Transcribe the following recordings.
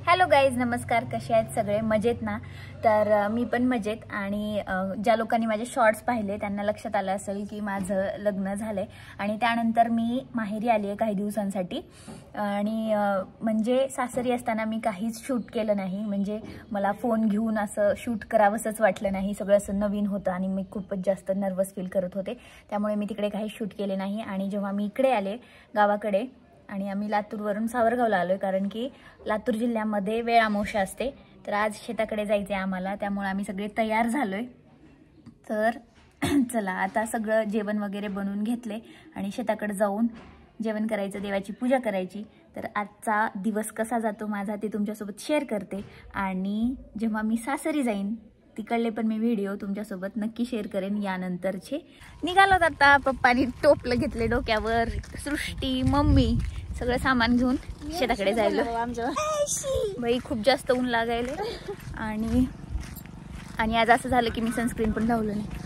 Hello guys, नमस्कार. कसे आहेत सगळे? मजेत ना? तर मी पण मजेत. आणि ज्या लोकांनी माझे शॉर्ट्स पाहिले त्यांना लक्षात आलं असेल की माझं लग्न झालंय आणि त्यानंतर मी माहेरी आली आहे काही दिवसांसाठी. आणि म्हणजे सासरी असताना मी काहीच शूट केलं नाही. म्हणजे मला फोन घेऊन असं शूट करावंसंच वाटलं नाही. सगळं असं नवीन होतं आणि मी खूपच जास्त नर्वस फील करत होते, त्यामुळे मी तिकडे काही शूट केले नाही. आणि जेव्हा मी इकडे आले गावाकडे, आणि आम्ही लातूरवरून सावरगावला आलोय कारण की लातूर जिल्ह्यामध्ये वेळ अमावस्या असते. तर आज शेताकडे जायचे आम्हाला, त्यामुळे आम्ही सगळे तयार झालोय. तर चला आता सगळं जेवण वगैरे बनवून घेतले आणि शेताकडे जाऊन जेवण करायचं, देवाची पूजा करायची. तर आजचा दिवस कसा जातो माझा ते तुमच्यासोबत शेअर करते. आणि जेव्हा मी सासरी जाईन तिकडले पण मी व्हिडिओ तुमच्यासोबत नक्की शेअर करेन यानंतरचे. निघालोत आता. पप्पानी टोपलं घेतले डोक्यावर, सृष्टी मम्मी सगळं सामान घेऊन शेताकडे जायला. बाई खूप जास्त ऊन लागायले. आणि आज असं झालं की मी सनस्क्रीन पण लावलं नाही.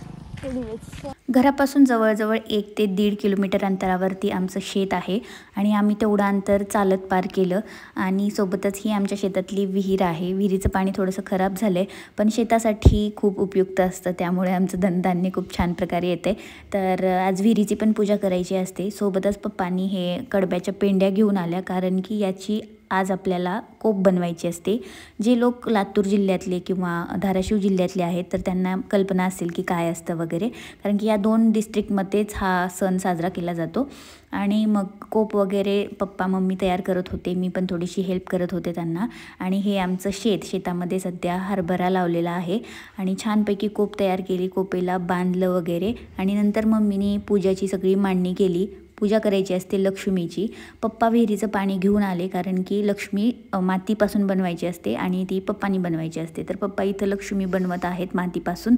घरापासून जवळजवळ 1 ते 1.5 किलोमीटर अंतरावरती आमचं शेत आहे आणि आम्ही तेवढं अंतर चालत पार केलं. आणि सोबतच ही आमच्या शेतातली विहीर आहे. विहिरीचं पाणी थोडंसं खराब झालं आहे, पण शेतासाठी खूप उपयुक्त असतं, त्यामुळे आमचं धनधान्य खूप छान प्रकारे येते. तर आज विहिरीची पण पूजा करायची असते. सोबतच पप्पांनी हे कडब्याच्या पेंड्या घेऊन आल्या, कारण की याची आज आपल्याला कोप बनवायची असते. जे लोक लातूर जिल्ह्यातले किंवा धाराशिव जिल्ह्यातले आहेत तर त्यांना कल्पना असेल की काय असतं वगैरे, कारण की या 2 डिस्ट्रिक्टमध्येच हा सण साजरा केला जातो. आणि मग कोप वगैरे पप्पा मम्मी तयार करत होते, मी पण थोडीशी हेल्प करत होते त्यांना. आणि हे आमचं शेतामध्ये सध्या हरभरा लावलेला आहे आणि छानपैकी कोप तयार केली, कोपेला बांधलं वगैरे. आणि नंतर मम्मीने पूजाची सगळी मांडणी केली. पूजा करायची असते लक्ष्मीची. पप्पा विहिरीचं पाणी घेऊन आले, कारण की लक्ष्मी मातीपासून बनवायची असते आणि ती पप्पानी बनवायची असते. तर पप्पा इथं लक्ष्मी बनवत आहेत मातीपासून.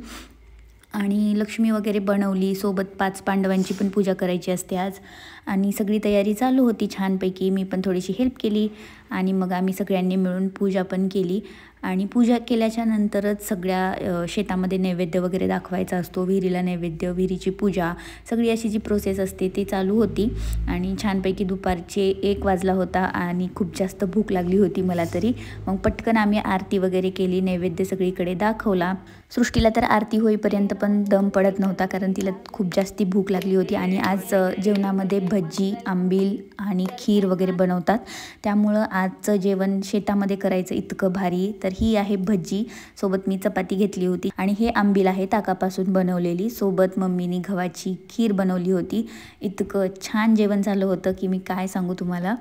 आणि लक्ष्मी वगैरे बनवली. सोबत 5 पांडवांची पण पूजा करायची असते आज. आणि सगळी तयारी चालू होती छानपैकी. मी पण थोडीशी हेल्प केली आणि मग आम्ही सगळ्यांनी मिळून पूजा पण केली. आणि पूजा केल्याच्या नंतरच सगळ्या शेतामध्ये नैवेद्य वगैरे दाखवायचा असतो. विहिरीला नैवेद्य, विहिरीची पूजा, सगळी अशी जी प्रोसेस असते ती चालू होती. आणि छानपैकी दुपारचे 1 वाजला होता आणि खूप जास्त भूक लागली होती मला तरी. मग पटकन आम्ही आरती वगैरे केली, नैवेद्य सगळीकडे दाखवला. सृष्टीला तर आरती होईपर्यंत पण दम पडत नव्हता, कारण तिला खूप जास्ती भूक लागली होती. आणि आज जेवणामध्ये भजी, आंबील आणि खीर वगैरे बनवतात, त्यामुळं आजचं जेवण शेतामध्ये करायचं इतकं भारी. तर ही आहे भजी, सोबत मी चपाती घेतली होती. आणि हे आंबील आहे ताकापासून बनवलेली. सोबत मम्मीनी गव्हाची खीर बनवली होती. इतकं छान जेवण झालं होतं की मी काय सांगू तुम्हाला.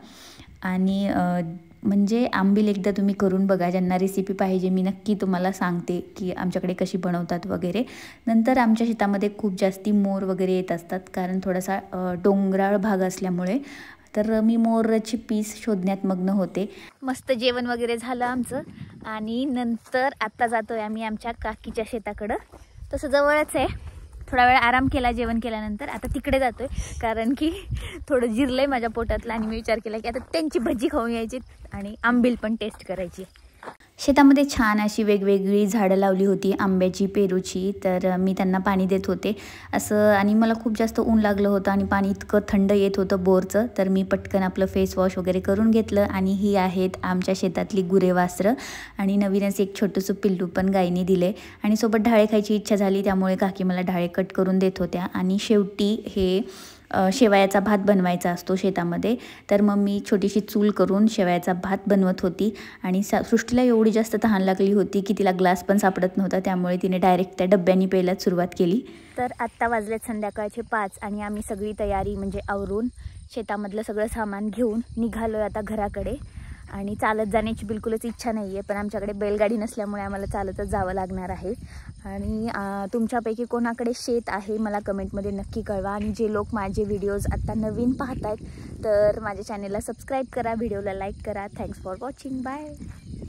आणि म्हणजे आंबील एकदा तुम्ही करून बघा. ज्यांना रेसिपी पाहिजे मी नक्की तुम्हाला सांगते की आमच्याकडे कशी बनवतात वगैरे. नंतर आमच्या शेतामध्ये खूप जास्ती मोर वगैरे येत असतात, कारण थोडासा डोंगराळ भाग असल्यामुळे. तर मी मोराची पीस शोधण्यात मग्न होते. मस्त जेवण वगैरे झालं आमचं. आणि नंतर आत्ता जातोय आम्ही आमच्या काकीच्या शेताकडं. तसं जवळच आहे. थोडा वेळ आराम केला जेवण केल्यानंतर. आता तिकडे जातोय कारण की थोडं जिरलंय माझ्या पोटातलं. आणि मी विचार केला की आता त्यांची भजी खाऊन यायची आणि आंबील पण टेस्ट करायची. शेतामध्ये छान अशी वेगवेगळी झाडं लावली होती, आंब्याची, पेरूची. तर मी त्यांना पाणी देत होते असं. आणि मला खूप जास्त ऊन लागलं होतं आणि पाणी इतकं थंड येत होतं बोरचं. तर मी पटकन आपलं फेस वॉश वगैरे करून घेतलं. आणि ही आहेत आमच्या शेतातली गुरेवासरं. आणि नवीनच एक छोटंसं पिल्लू पण गाईने दिले. आणि सोबत ढाळे खायची इच्छा झाली, त्यामुळे काकी मला ढाळे कट करून देत होत्या. आणि शेवटी हे शेवयाचा भात बनवायचा असतो शेतामध्ये. तर मम्मी छोटीशी चूल करून शेवयाचा भात बनवत होती. आणि सृष्टीला एवढी जास्त तहान लागली होती की तिला ग्लास पण सापडत नव्हता, त्यामुळे तिने डायरेक्ट त्या डब्यानी प्यायला सुरुवात केली. तर आत्ता वाजलेत संध्याकाळचे 5 आणि आम्ही सगळी तयारी म्हणजे आवरून शेतामधलं सगळं सामान घेऊन निघालोय आता घराकडे. आणि चालत जाण्याची बिलकुलच इच्छा नाही आहे, पण आमच्याकडे बैलगाडी नसल्यामुळे आम्हाला चालतच जावं लागणार आहे. आणि तुमच्यापैकी कोणाकडे शेत आहे मला कमेंटमध्ये नक्की कळवा. आणि जे लोक माझे व्हिडिओज आत्ता नवीन पाहत आहेत तर माझ्या चॅनेलला सबस्क्राईब करा, व्हिडिओला लाईक करा. Thanks for watching. बाय.